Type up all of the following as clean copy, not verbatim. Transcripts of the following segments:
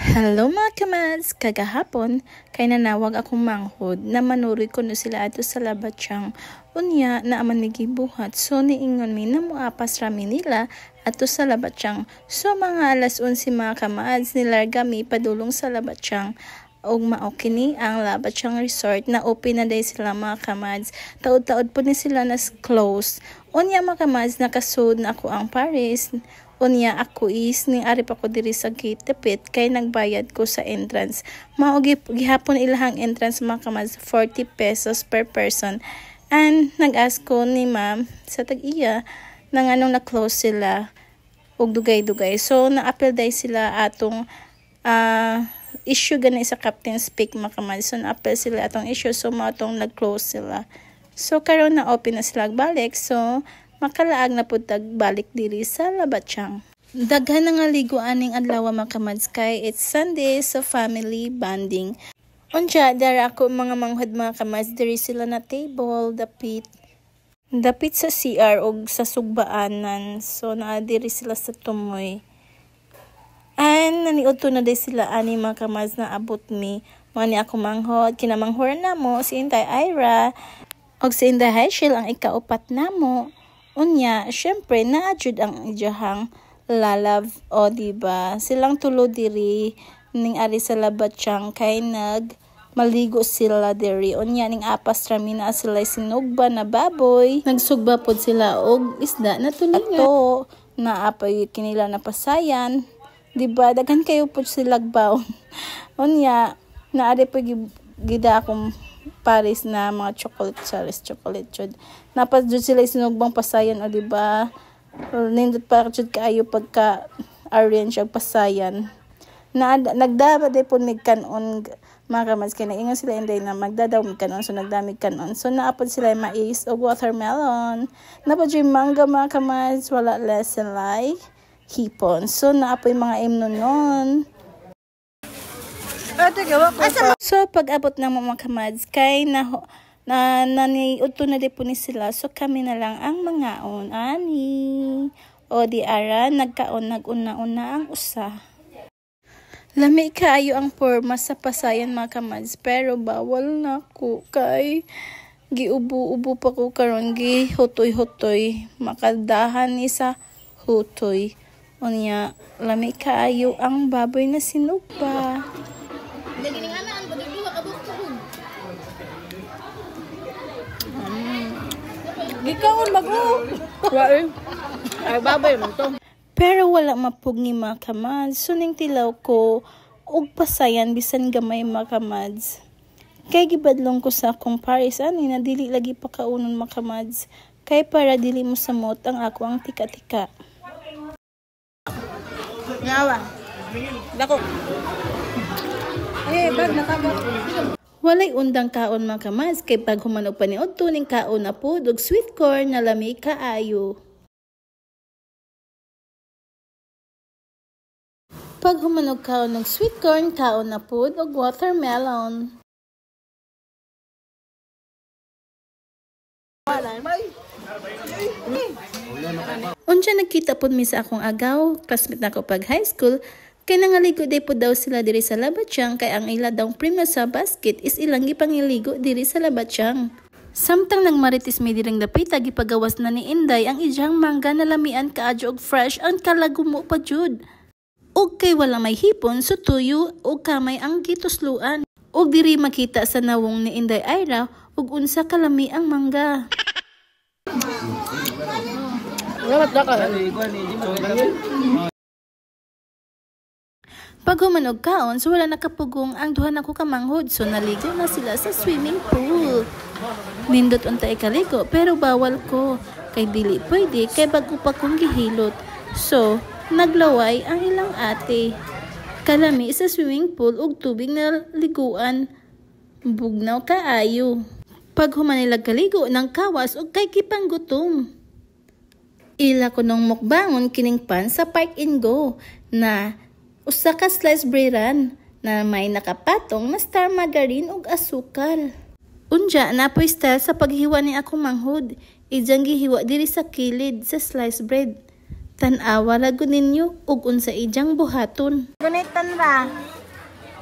Hello mga kamads! Kagahapon, kay nanawag akong manghod na manuri ko no sila ato sa labatyang unya na aman nagibuhat. So niingon mi na muapas rami nila ato sa labatyang. So mga alas 11 mga kamads nilarga mi padulong sa labatyang. Og mao kini ang labatyang resort na open na day sila mga kamads. Taod-taod po ni sila nas close. Unya mga kamads nakasud na ako ang Paris. Unya ako is ning ari pa ko diri sa gate dapit kay nagbayad ko sa entrance. Mao gihapon ilahang entrance mga kamads 40 pesos per person. And nag-ask ko ni ma'am sa tag-iya nang anong na-close sila og dugay-dugay. So na-appeal day sila atong issue gani sa captain speak mga kamads. So na-appeal sila atong issue so mao tong nag-close sila. So karon na open na sila balik. So makalaag na pud balik diri sa labatyang. Daghan na nga liguan ning adlaw mga kamads kay it's Sunday so family bonding. Unja dara ako mga manghod mga kamads diri sila na table dapit sa CR og sa sugbaanan. So naa diri sila sa tumoy. And naniud to na day sila ani mga kamads na abot mi. Mani ako manghod kinamanghor na mo si Inday Ira og si Inday Haishel ang ikaupat namo. Unya, syempre, na-adjud ang ijahang lalav, o diba? Silang tulo diri, ning ari sa labatyang, kay maligo sila diri. Unya, ning apas rami na sila sinugba na baboy. Nagsugba pod sila og isda na tuloy ato, na apay kinila na pasayan. Diba? Daghan kayo pod sila baon. Unya, naari po gida akong Paris na mga chocolate chud. Napas jud sila sinugbang pasayan o diba? Nindot pa jud kaayo pagka arrange og pasayan. Nagdaba day pud mig kanon mga kamads kay naingon sila inday na magdadaw mig kanon so nagdamig kanon. So naapod sila mais o watermelon. Napod jud mangga mga kamads wala less like hipon. So naapoy mga imnonon. So pag-abot na mga kamads kay naniudto na di po ni sila so kami na lang ang mangaon ani o di ara nagkaon naguna-una ang usa. Lami kaayo ang porma sa pasayan mga kamads pero bawal na ko kay giubo-ubo pa ko karon gihutoy-hutoy makadahan ni sa hutoy. Unya lami kaayo ang baboy na sinugba. Dagining anaan ba duha ka buhok kun? Gikaon bago. Ay babay man to. Pero wala mapugni mga kamads. Suning tilaw ko og pasayan bisan gamay mga kamads. Kay gibadlong ko sa akong Paris ani na dili lagi pa kaunon mga kamads. Kay para dili mo samot ang ako ang tika-tika. Ngawa. Dako. Bag nakagat. Walay undang kaon mga kamads kay pag humanog pa ni Otto ning kaon na pud og sweet corn na lami kaayo. Pag humanog kaon ng sweet corn kaon na pud og watermelon. Unsa nagkita pud mi sa akong agaw, classmate nako pag high school. Kaya nangaligo day po daw sila diri sa labatyang kay ang ila daw prima sa basket is ilang gipangiligo diri sa labatyang. Samtang nang maritis may dirang dapita gipagawas na ni Inday ang ijang mangga na lamian kaadyo og fresh ang kalagumo pa jud. Og kay wala may hipon so tuyo og kamay ang gitusluan. Og diri makita sa nawong ni Inday Ira og unsa kalami ang mangga. Pag humanog kaon, so wala nakapugong ang duha nako kamanghod. So naligo na sila sa swimming pool. Nindot untay kaligo pero bawal ko. Kay dili pwede kay bago pa kong gihilot. So naglaway ang ilang ate. Kalami sa swimming pool og tubig na liguan. Bugnaw kaayo. Pag humanilag kaligo ng kawas og kay kipanggutom. Ila ko nung mukbangon kining pan sa Park and Go na usa ka sliced breadan na may nakapatong na star margarine ug asukal. Unja napoy style sa paghiwa ni akong manghod. Ijang gihiwa diri sa kilid sa sliced bread. Tan-awa lago ninyo ug unsa ijang buhaton. Gunitan ba?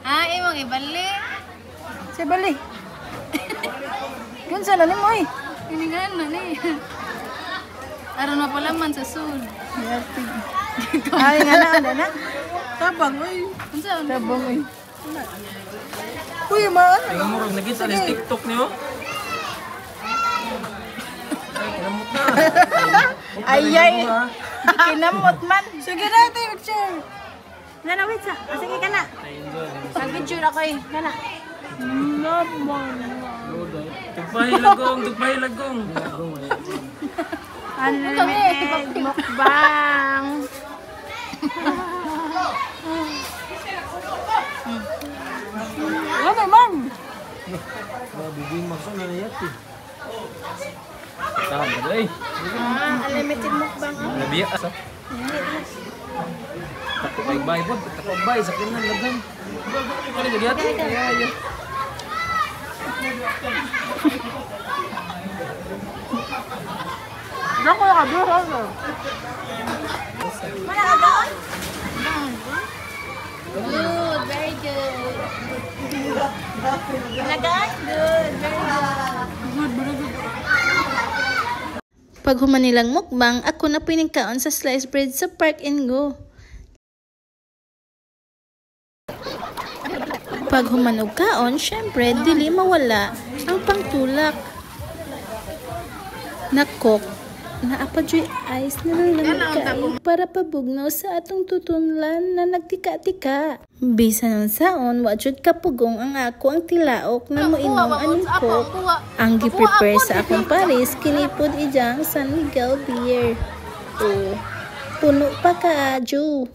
imong ibali. Si bali. Kun sa nani mo eh. Iningan na ni. Aron na pala man sa sul. Ay nga na na. Tabang oy. Unsa on? Tabang oy. Uy, maan. Ay, murag naging sa TikTok niyo. Ay, kinamot na. Ayay. Kinamot man. Sige na, tayo picture. Na wait sa. Sige ka na. Nag-picture ako eh. Kana. Tugpahilagong. Unlimited mukbang. Ano man? Bibing makso na niyat eh. Tama ba eh? Unlimited mukbang. Nabiya asa. Takot bay po, takot bay sa kinan lagam. Ano gid yat? Ayo. Dako ka bro. Mana ka doon? Good, very good. Nagaan? Good, very good. Pag humanilang mukbang, ako na piningkaon sa sliced bread sa Park and Go. Pag humanog kaon, syempre, dili mawala ang pangtulak. Nakok, naapadyo'y ice na nalamigay para pabugnaw sa atong tutunlan na nagtika-tika. Bisa nun saon, wadyod kapugong ang ako ang tilaok na moinom aning kok. Ang gi-prepare sa akong Paris, kinipod ijang San Miguel beer. O, puno pa ka, Joe.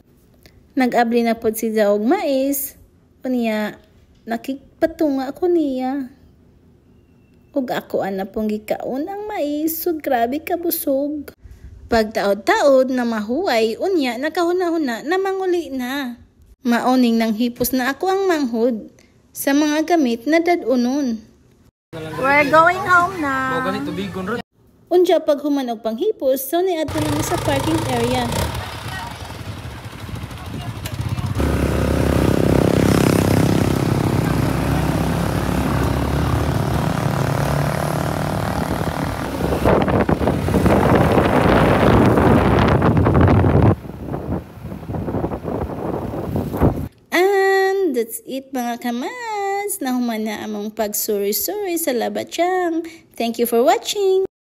Nag-abli na pod si Jaog mais. O niya, nakikpatunga ako niya. Ug ako ana pong gikaon ang mais, so grabe kabusog. Pagtaod-taod na mahuway, unya nakahuna-huna na manguli na. Maoning nang hipos na ako ang manghod sa mga gamit na dadunon. We're going home na. Mo ganito bigon ron. Unya pag humanog pang hipos, so niadto na sa parking area. That's it mga kamas. Nahuman na among pag-suri-suri sa labatyang. Thank you for watching.